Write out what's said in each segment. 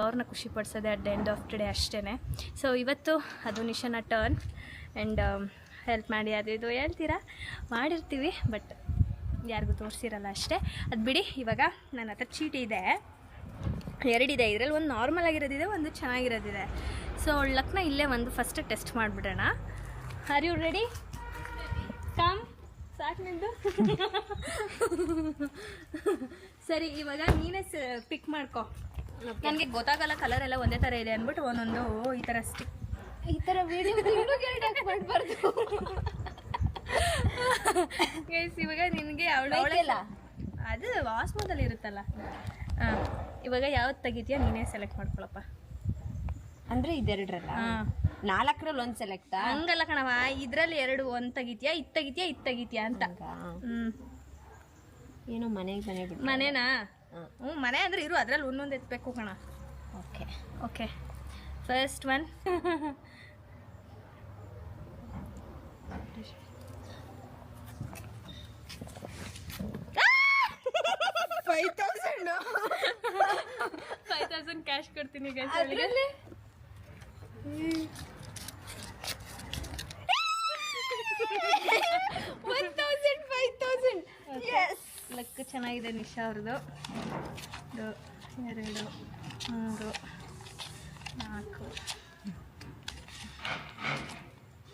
ಅವ್ರನ್ನ ಖುಷಿ ಪಡಿಸೋದೆ at the end of the day ಅಷ್ಟೇ. ಸೊ ಇವತ್ತು ಅದು ನಿಶಾನ ಟರ್ನ್ ಆ್ಯಂಡ್ ಹೆಲ್ಪ್ ಮಾಡಿ ಅದು ಇದು ಹೇಳ್ತೀರಾ ಮಾಡಿರ್ತೀವಿ, ಬಟ್ ಯಾರಿಗೂ ತೋರಿಸಿರಲ್ಲ ಅಷ್ಟೇ. ಅದು ಬಿಡಿ. ಇವಾಗ ನನ್ನ ಹತ್ರ ಚೀಟಿ ಇದೆ, 2 ಇದೆ. ಇದರಲ್ಲಿ ಒಂದು ನಾರ್ಮಲ್ ಆಗಿರೋದಿದೆ, ಒಂದು ಚೆನ್ನಾಗಿರೋದಿದೆ. ಸೊ ಲಕ್ನ ಇಲ್ಲೇ ಒಂದು ಫಸ್ಟ್ ಟೆಸ್ಟ್ ಮಾಡಿಬಿಡೋಣ. Are you ready? ಕಮ್. ಸಾಕು ನಿಂದು. ಸರಿ, ಇವಾಗ ನೀನೇ ಪಿಕ್ ಮಾಡ್ಕೊ. ನನಗೆ ಗೊತ್ತಾಗಲ್ಲ ಕಲರ್ ಎಲ್ಲ ಒಂದೇ ಥರ ಇದೆ ಅಂದ್ಬಿಟ್ಟು ಒಂದೊಂದು ಈ ಥರ ಸ್ಟಿಕ್, ಈ ಥರ ವಿಡಿಯೋ ಮಾಡಬಾರ್ದು ಗೈಸ್. ಇವಾಗ ನಿನಗೆ ಅವಳೆಲ್ಲ ಅದು ವಾಸ್ಮೋದಲ್ಲಿ ಇರುತ್ತಲ್ಲ. ಹಾಂ, ಇವಾಗ ಯಾವ್ದು ತೆಗಿತೀಯ ನೀನೇ ಸೆಲೆಕ್ಟ್ ಮಾಡ್ಕೊಳಪ್ಪ. ಅಂದರೆ ಇದೆರಡರಲ್ಲ, 4ರಲ್ಲಿ ಒಂದು ಸೆಲೆಕ್ಟಾ? ಹಂಗಲ್ಲ ಕಣವ, ಇದರಲ್ಲಿ 2 ಒಂದು ತೆಗಿತೀಯಾ, ಇದು ತೆಗಿತೀಯಾ ಅಂತ. ಏನೋ ಮನೆಗೆ ಬಿಟ್ಟು ಮನೆನಾ? ಹ್ಞೂ, ಮನೆ ಅಂದರೆ ಇರು, ಅದರಲ್ಲಿ ಒಂದೊಂದು ಎತ್ತಬೇಕು ಕಣ. Okay okay, first one. $5,000 cash ಕೊಡ್ತೀನಿ ಗೈಸ್. 5,000. ಎಸ್, ಲಕ್ ಚೆನ್ನಾಗಿದೆ ನಿಶಾ ಅವ್ರದ್ದು. 1 2 3 4.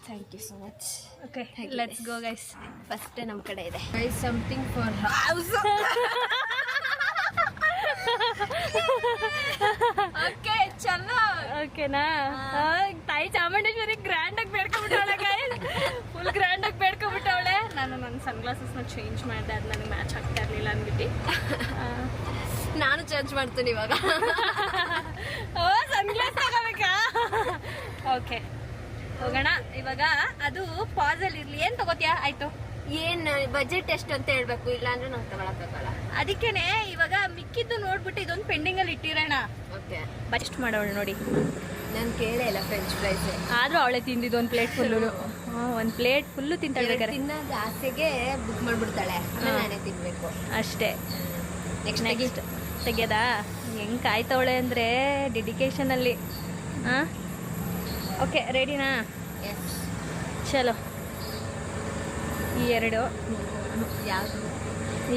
Thank you so much. Okay, let's go guys. First ನಮ್ಮ ಕಡೆ ಇದೆ guys, something for house. Okay, ಚಲೋ. ಓಕೆನಾ? ತಾಯಿ ಚಾಮುಂಡೇಶ್ವರಿ ಗ್ರ್ಯಾಂಡಾಗಿ ಬೇಡ್ಕೊಬಿಟ್ಟವಳೆ ಗೈಸ್, ಫುಲ್ ಗ್ರ್ಯಾಂಡಾಗಿ ಬೇಡ್ಕೊಬಿಟ್ಟವಳೆ. ನಾನು ನನ್ನ ಸನ್ಗ್ಲಾಸಸ್ನ ಚೇಂಜ್ ಮಾಡಿದೆ, ಅದು ನನಗೆ ಮ್ಯಾಚ್ ಆಗ್ತಾ ಇರಲಿಲ್ಲ ಅಂದ್ಬಿಟ್ಟು ನಾನು ಚೇಂಜ್ ಮಾಡ್ತೀನಿ ಇವಾಗ. ಓ, ಸನ್ಗ್ಲಾಸ್ ತಗೋಬೇಕಾ? ಓಕೆ, ಹೋಗೋಣ. ಇವಾಗ ಅದು ಪಾಸಲ್ಲಿ ಇರಲಿ. ಏನು ತಗೋತೀಯಾ? ಆಯಿತು, ಏನು ಬಜೆಟ್ ಎಷ್ಟು ಅಂತ ಹೇಳ್ಬೇಕು, ಇಲ್ಲಾಂದ್ರೆ ನಾವು ತಗೊಳಕ್ಕಾಗಲ್ಲ. ಅದಕ್ಕೇನೆ ಇವಾಗ ಮಿಕ್ಕಿದ್ದು ನೋಡ್ಬಿಟ್ಟು ಇದೊಂದು ಪೆಂಡಿಂಗಲ್ಲಿ ಇಟ್ಟಿರೋಣ. ಓಕೆ, ಬಜೆಟ್ ಮಾಡೋಣ ನೋಡಿ. ನಾನು ಕೇಳೇ ಇಲ್ಲ ಫ್ರೆಂಚ್ ಫ್ರೈಸ್, ಆದರೂ ಅವಳೆ ತಿಂದಿದ್ದು ಒಂದು ಪ್ಲೇಟ್ ಫುಲ್ಲು. ಒಂದು ಪ್ಲೇಟ್ ಫುಲ್ಲು ತಿಂತಾಳೆ. ತಿನ್ನೋದು ಆಸೆಗೆ ಬುಕ್ ಮಾಡಿಬಿಡ್ತಾಳೆ, ನಾನೇ ತಿನ್ಬೇಕು ಅಷ್ಟೇ. ನೆಕ್ಸ್ಟ್ ತೆಗ್ಯದಾ? ಹೆಂಗೆ ಕಾಯ್ತವಳೆ ಅಂದರೆ ಡೆಡಿಕೇಶನಲ್ಲಿ. ಹಾಂ, ಓಕೆ, ರೆಡಿನಾ? ಎಸ್, ಚಲೋ. ಈ 2 ಯಾವುದು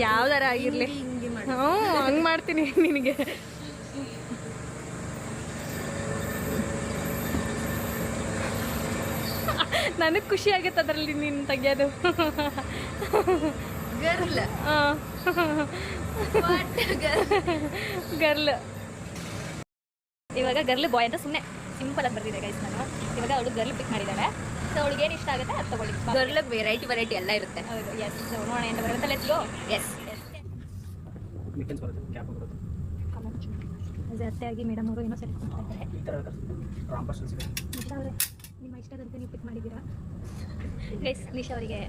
ಯಾವ್ದಾರ ಆಗಿರಲಿ. ಹ್ಞೂ, ಹಂಗೆ ಮಾಡ್ತೀನಿ ನಿನಗೆ. ನನಗೆ ಖುಷಿ ಆಗುತ್ತೆ ಅದರಲ್ಲಿ ನೀನು ತೆಗಿಯೋದು. ಗರ್ಲ್. ಹಾಂ, ಗರ್ಲ್. ಇವಾಗ ಗರ್ಲ್ ಬಾಯ್ ಅಂತ ಸುಮ್ಮನೆ ಸಿಂಪಲ್ ಆಗಿ ಬರ್ತಿದೆ ಗೈಸ್. ನಾನು ಇವಾಗ ಅವಳು ಗರ್ಲ್ ಪಿಕ್ ಮಾಡಿದ್ದಾಳೆ. ಸೊ ಅವಳಿಗೆ ಏನು ಇಷ್ಟ ಆಗುತ್ತೆ ಅದು ತಗೊಳ್ಳಿ. ಗರ್ಲಿಗೆ ವೆರೈಟಿ ಎಲ್ಲ ಇರುತ್ತೆ. ಹೌದು, ಎಸ್. ನೋಡೋಣ ಏನು ಬರುತ್ತೆ. Let's go. ಎಸ್. ಜಾಸ್ತಿಯಾಗಿ ಮೇಡಮ್ ಅವರು ಏನೋ ಸೆಲೆಕ್ಟ್ ಮಾಡ್ತಾ ಇದ್ದಾರೆ. ನಿಮ್ಮ ಇಷ್ಟದಂತೆ ನೀವು ಪಿಕ್ ಮಾಡಿದ್ದೀರಾ ಗೈಸ್. ನಿಶಾ ಅವರಿಗೆ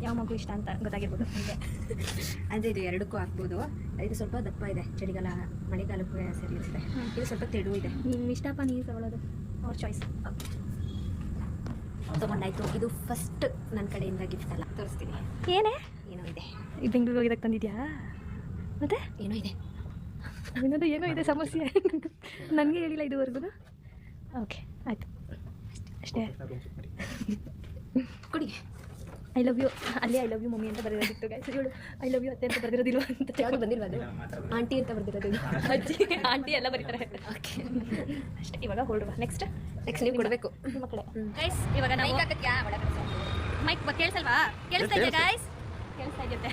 ಯಾವ ಮಗು ಇಷ್ಟ ಅಂತ ಗೊತ್ತಾಗಿರ್ಬೋದು ನಿಮಗೆ. ಅಂದರೆ ಇದು 2ಕ್ಕೂ ಹಾಕ್ಬೋದು. ಇದು ಸ್ವಲ್ಪ ದಪ್ಪ ಇದೆ, ಚಳಿಗಾಲ ಮಳೆಗಾಲಕ್ಕೂ ಸರಿ ಇರುತ್ತೆ. ಇದು ಸ್ವಲ್ಪ ತೆಳು ಇದೆ. ನಿಮ್ಮ ಇಷ್ಟಪ್ಪ, ನೀವು ತಗೊಳ್ಳೋದು ಅವ್ರ ಚಾಯ್ಸ್. ತೊಗೊಂಡಾಯ್ತು. ಇದು ಫಸ್ಟ್ ನನ್ನ ಕಡೆಯಿಂದ ಗಿಫ್ಟ್ ಅಲ್ಲ, ತೋರಿಸ್ತೀನಿ. ಏನೇ ಏನೋ ಇದೆ. ಈ ಬೆಂಗಳೂರು ಹೋಗಿದ್ದಕ್ಕೆ ತಂದಿದ್ಯಾ? ಮತ್ತೆ ಏನೋ ಇದೆ, ಏನೋ ಇದೆ ಸಮಸ್ಯೆ. ನನಗೆ ಹೇಳಿಲ್ಲ ಇದುವರೆಗೂ. ಓಕೆ, ಆಯಿತು, ಅಷ್ಟೇ. ಕೊಡಿ. I love you. ಅಲ್ಲಿ ಐ ಲವ್ ಯು ಮಮ್ಮಿ ಅಂತ ಬರೆದಿತ್ತು ಗೈಸ್. ಇವಳು ಐ ಲವ್ ಯು ಅತ್ತೆ ಅಂತ ಬರೆದಿರೋದಿಲ್ಲ ಅಂತ. ಯಾವುದು ಬಂದಿಲ್ವ? ಅದು ಆಂಟಿ ಅಂತ ಬರ್ದಿರೋದು. ಅಜ್ಜಿ ಆಂಟಿ ಎಲ್ಲ ಬರೀತಾರೆ. ಓಕೆ, ಅಷ್ಟೇ. ಇವಾಗ ಹೊರಡುವ. ನೆಕ್ಸ್ಟ್ ನೀವು ಕೊಡಬೇಕು ನಿಮ್ಮ ಕಡೆ ಗೈಸ್. ಇವಾಗ ನಾವು ಮೈಕ್ ಕೇಳಿಸಲ್ವಾ? ಕೇಳಿಸ್ತಾ ಇದೆಯಾ ಗೈಸ್? ಕೇಳಿಸ್ತಾ ಇದೆಯಂತೆ.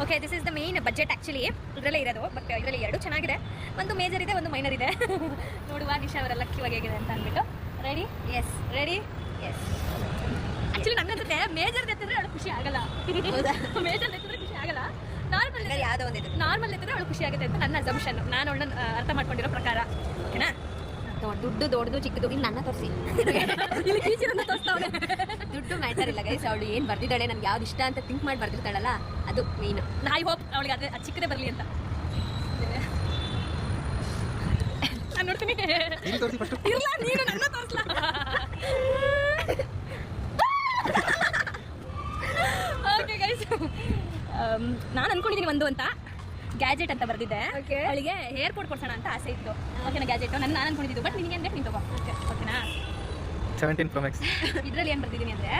Okay, this is the main budget actually. ಇದರಲ್ಲೇ ಇರೋದು, ಬಟ್ ಇದರಲ್ಲಿ 2 ಚೆನ್ನಾಗಿದೆ. ಒಂದು ಮೇಜರ್ ಇದೆ, ಒಂದು ಮೈನರ್ ಇದೆ. ನೋಡುವ ನಿಶಾ ಅವರ ಲಕ್ ಇವಾಗ ಹೇಗಿದೆ ಅಂತ ಅಂದ್ಬಿಟ್ಟು. Ready? Yes, ready. Yes. Actually ನಂಗನ್ಸುತ್ತೆ ಮೇಜರ್ ಎತ್ತಿದ್ರೆ ಅವಳು ಖುಷಿ ಆಗಲ್ಲ. ಮೇಜರ್ ಎತ್ತಿದ್ರೆ ಖುಷಿ ಆಗಲ್ಲ. ನಾರ್ಮಲ್ ಎತ್ತಿದ್ರೆ ಅವಳು ಖುಷಿ ಆಗುತ್ತೆ ಅಂತ ನನ್ನ ಅಸಂಪ್ಷನ್. ನಾನು ಅವಳನ್ನ ಅರ್ಥ ಮಾಡ್ಕೊಂಡಿರೋ ಪ್ರಕಾರ. ಓಕೆನಾ? ದುಡ್ಡು ದೊಡ್ಡದು ಚಿಕ್ಕದು ಇಲ್ಲಿ ನನ್ನ ತೋರಿಸಿ. ದುಡ್ಡು ಮ್ಯಾಟರ್ ಇಲ್ಲ ಗೈಸ್. ಅವಳು ಏನು ಬರ್ದಿದ್ದಾಳೆ, ನನ್ಗೆ ಯಾವ್ದು ಇಷ್ಟ ಅಂತ ಥಿಂಕ್ ಮಾಡಿ ಬರ್ದಿರ್ತಾಳಲ್ಲ, ಅದು ಮೇನ್. ಐ ಹೋಪ್ ಅವಳಿಗೆ ಅದೇ ಚಿಕ್ಕದೇ ಬರಲಿ ಅಂತ. ನಾನು ನೋಡ್ತೀನಿ. ಇಲ್ಲ, ನೀನು ನನ್ನ ತೋರಿಸ್ಲಾ? ಓಕೆ ಗೈಸ್, ನಾನು ಅನ್ಕೊಂಡಿದ್ದೀನಿ ಒಂದು ಅಂತ, ಗ್ಯಾಜೆಟ್ ಅಂತ ಬರ್ದಿದ್ದೆ. Okay. ಅವಳಿಗೆ ಏರ್ಪೋರ್ಟ್ ಕೊಡ್ಸೋಣ ಅಂತ ಆಸೆ ಇತ್ತು. ಓಕೆನಾ ಗ್ಯಾಜೆಟ್ ನಾನು ಅನ್ಕೊಂಡಿದ್ದು, ಬಟ್ ನಿನಗೆ ಅಂದ್ರೆ ನೀನು ತಗೋ. ಓಕೆನಾ 17 Pro Max. ಇದರಲ್ಲಿ ಏನು ಬರ್ತಿದ್ದೀನಿ ಅಂದರೆ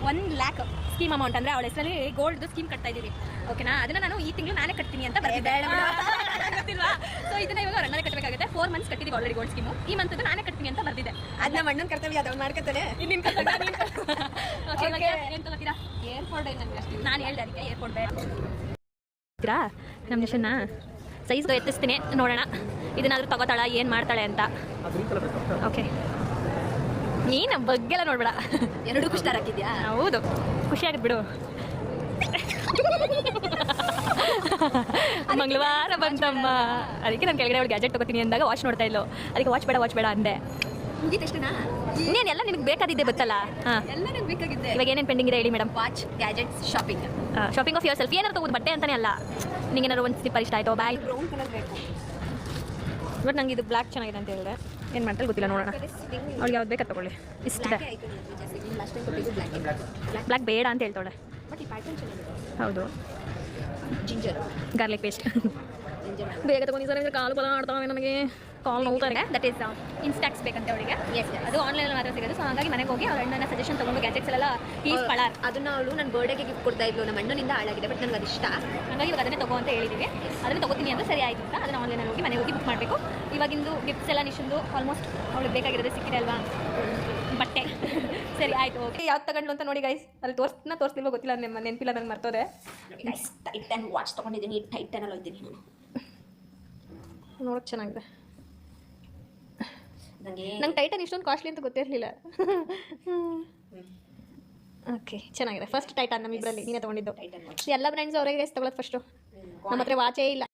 1 lakh ಸ್ಕೀಮ್ ಅಮೌಂಟ್, ಅಂದರೆ ಅವಳ ಹೆಸರಲ್ಲಿ ಗೋಲ್ಡ್ ಸ್ಕೀಮ್ ಕಟ್ತಾ ಇದ್ದೀವಿ. ಓಕೆನಾ ಅದನ್ನ ನಾನು ಈ ತಿಂಗಳು ನಾನೇ ಕಟ್ತೀನಿ ಅಂತ ಬರ್ತಿದ್ದೆ. ಗೊತ್ತಿಲ್ವಾ? ಸೊ ಇದನ್ನ ಇವಾಗ ರಣ್ಣನೇ ಕಟ್ಟಬೇಕಾಗುತ್ತೆ. 4 months ಕಟ್ಟಿದ್ದೀವಿ ಆಲ್ರೆಡಿ ಗೋಲ್ಡ್ ಸ್ಕೀಮು. ಈ ಮಂತ್ ನಾನೇ ಕಟ್ತೀನಿ ಅಂತ ಬರ್ತಿದ್ದೆ. ಅದನ್ನ ಮಣ್ಣನ್ ಕರ್ತವ್ಯ ಅದನ್ನ ಮಾಡ್ಕೊತಾನೆ. ನಿನ್ನ ಏನು ತಗೋತೀರಾ? ಏರ್ಪೋರ್ಟ್ ನಾನು ಹೇಳ್ದೆ ಅದಕ್ಕೆ ಏರ್ಪೋರ್ಟ್ ಬೇಡ. ನಮ್ಮ ನಿಶನ್ನ ಸೈಜ್ಗೆ ಎತ್ತಿಸ್ತೀನಿ, ನೋಡೋಣ ಇದನ್ನಾದ್ರೂ ತಗೋತಾಳ, ಏನು ಮಾಡ್ತಾಳೆ ಅಂತ. ಓಕೆ ನೀನು ಬಗ್ಗೆಲ್ಲ ನೋಡ್ಬೇಡ. 2 ಸ್ಟಾರ್ ಹಾಕಿದ್ಯಾ? ಹೌದು, ಖುಷಿಯಾಗುತ್ತೆ ಬಿಡು. ಮಂಗಳವಾರ ಬಂತಮ್ಮ, ಅದಕ್ಕೆ ನಾನು ಕೆಳಗಡೆ ಅವಳು ಗ್ಯಾಜೆಟ್ ತಗೋತೀನಿ ಅಂದಾಗ ವಾಚ್ ನೋಡ್ತಾ ಇಲ್ಲೋ, ಅದಕ್ಕೆ ವಾಚ್ ಬೇಡ ಅಂದೆ. ಮುಗಿತಷ್ಟೇನಾ? ಇನ್ನೇನೆಲ್ಲ ನಿನಗೆ ಬೇಕಾದಿದ್ದೆ ಗೊತ್ತಲ್ಲ. ಹಾಂ, ಎಲ್ಲ ನನಗೆ ಬೇಕಾಗಿದ್ದೆ. ಇವಾಗ ಏನೇನು ಪೆಂಡಿಂಗ್ ಇದೆ ಹೇಳಿ madam. Watch, gadgets, shopping. Shopping of your self. ಏನಾರು ತಗೋದು ಬಟ್ಟೆ ಅಂತಾನೆ ಅಲ್ಲ, ನಿಂಗೆ ಏನಾದ್ರು ಒಂದು ಸ್ಲಿಪ್ಪರ್ ಇಷ್ಟ ಆಯಿತು, ಬ್ಯಾಗ್. ಬ್ರೌನ್ ಕಲರ್ ಬೇಕು. ಬಟ್ ನಂಗೆ ಇದು ಬ್ಲ್ಯಾಕ್ ಚೆನ್ನಾಗಿದೆ ಅಂತ ಹೇಳಿದೆ. ಏನು ಮಾಡ್ತಾರೆ ಗೊತ್ತಿಲ್ಲ, ನೋಡೋಣ. ಅವ್ಳಿಗೆ ಯಾವ್ದು ಬೇಕಾದ ತಗೊಳ್ಳಿ. ಇಷ್ಟಿದೆ. ಲಾಸ್ಟ್ ಟೈಮ್ ಕೊಟ್ಟಿದ್ದು ಬ್ಲ್ಯಾಕ್ ಬೇಡ ಅಂತ ಹೇಳ್ತಾಳೆ. ಬಟ್ ಈ ಪ್ಯಾಟರ್ನ್ ಚೆನ್ನಾಗಿದೆ. ಹೌದು, ಜಿಂಜರ್ ಗಾರ್ಲಿಕ್ ಪೇಸ್ಟ್ ಬೇಗ ತಗೊಂಡು ಸರ್, ಕಾಲು ಬಲ ಆಡ್ತಾವೆ, ನಮಗೆ ಕಾಲ್ ನೋಡ್ತಾರೆ. ದಟ್ ಈಸ್ ಇನ್ಸ್ಟಾಕ್ಸ್ ಬೇಕಂತೆ ಅವಳಿಗೆ. ಅದು ಆನ್ಲೈನಲ್ಲಿ ಮಾತ್ರ ಸಿಗೋದು. ಸೊ ಹಾಗಾಗಿ ಮನೆಗೆ ಹೋಗಿ ಅವ್ರ ಅಣ್ಣನ ಸಜೆಷನ್ ತೊಗೊಂಡು ಗ್ಯಾಜೆಟ್ಸ್ ಎಲ್ಲ ಈಸ್ ಕಲರ್. ಅದನ್ನ ಅವಳು ನನ್ನ ಬರ್ಡೇಗೆ ಗಿಫ್ಟ್ ಕೊಡ್ತಾ ಇದ್ಲು. ನಮ್ಮ ಅಣ್ಣನಿಂದ ಹಾಳಾಗಿದೆ, ಬಟ್ ನನಗೆ ಅದು ಇಷ್ಟ. ಹಾಗಾಗಿ ಇವಾಗ ಅದನ್ನೇ ತಗೋ ಅಂತ ಹೇಳಿದ್ದೀವಿ. ಅದನ್ನು ತಗೋತೀನಿ ಅಂತ ಸರಿ ಆಯಿತು ಅಂತ ಅದನ್ನು ಆನ್ಲೈನಲ್ಲಿ ಹೋಗಿ ಮನೆಗೆ ಹೋಗಿ ಬುಕ್ ಮಾಡಬೇಕು. ಇವಾಗಿಂದು ಗಿಫ್ಟ್ಸ್ ಎಲ್ಲ ನಿಶಂದು ಆಲ್ಮೋಸ್ಟ್ ಅವಳಿಗೆ ಬೇಕಾಗಿರೋದು ಸಿಕ್ಕಿದೆ ಅಲ್ವಾ, ಬಟ್ಟೆ. ಸರಿ ಆಯಿತು, ಓಕೆ. ಯಾವ್ದು ತಗೊಂಡ್ಲು ಅಂತ ನೋಡಿ ಗೈಸ್. ಅಲ್ಲಿ ತೋರಿಸ್ತಿಲ್ವೋ ಗೊತ್ತಿಲ್ಲ, ನಿಮ್ಮ ನೆನಪಿಲ್ಲ, ನಂಗೆ ಮರ್ತೋದೆ. ಟೈಟನ್ ವಾಚ್ ತೊಗೊಂಡಿದ್ದೀನಿ. ಟೈಟನಲ್ಲಿ ಹೋಗ್ತೀನಿ ನಾನು. ನೋಡೋಕೆ ಚೆನ್ನಾಗಿದೆ. ನನಗೆ ನಂಗೆ ಟೈಟನ್ ಇಷ್ಟೊಂದು ಕಾಸ್ಟ್ಲಿ ಅಂತ ಗೊತ್ತಿರಲಿಲ್ಲ. ಓಕೆ, ಚೆನ್ನಾಗಿದೆ. ಫಸ್ಟ್ ಟೈಟನ್ ನಮ್ಮಿಬ್ಬರಲ್ಲಿ ನೀನೇ ತೊಗೊಂಡಿದ್ದು. Tighten watch. ಎಲ್ಲ ಬ್ರ್ಯಾಂಡ್ಸ್ ಅವರಿಗೆ ತಗೊಳ್ಳೋದು ಫಸ್ಟು. ನಮ್ಮ ಹತ್ರ ವಾಚೇ ಇಲ್ಲ.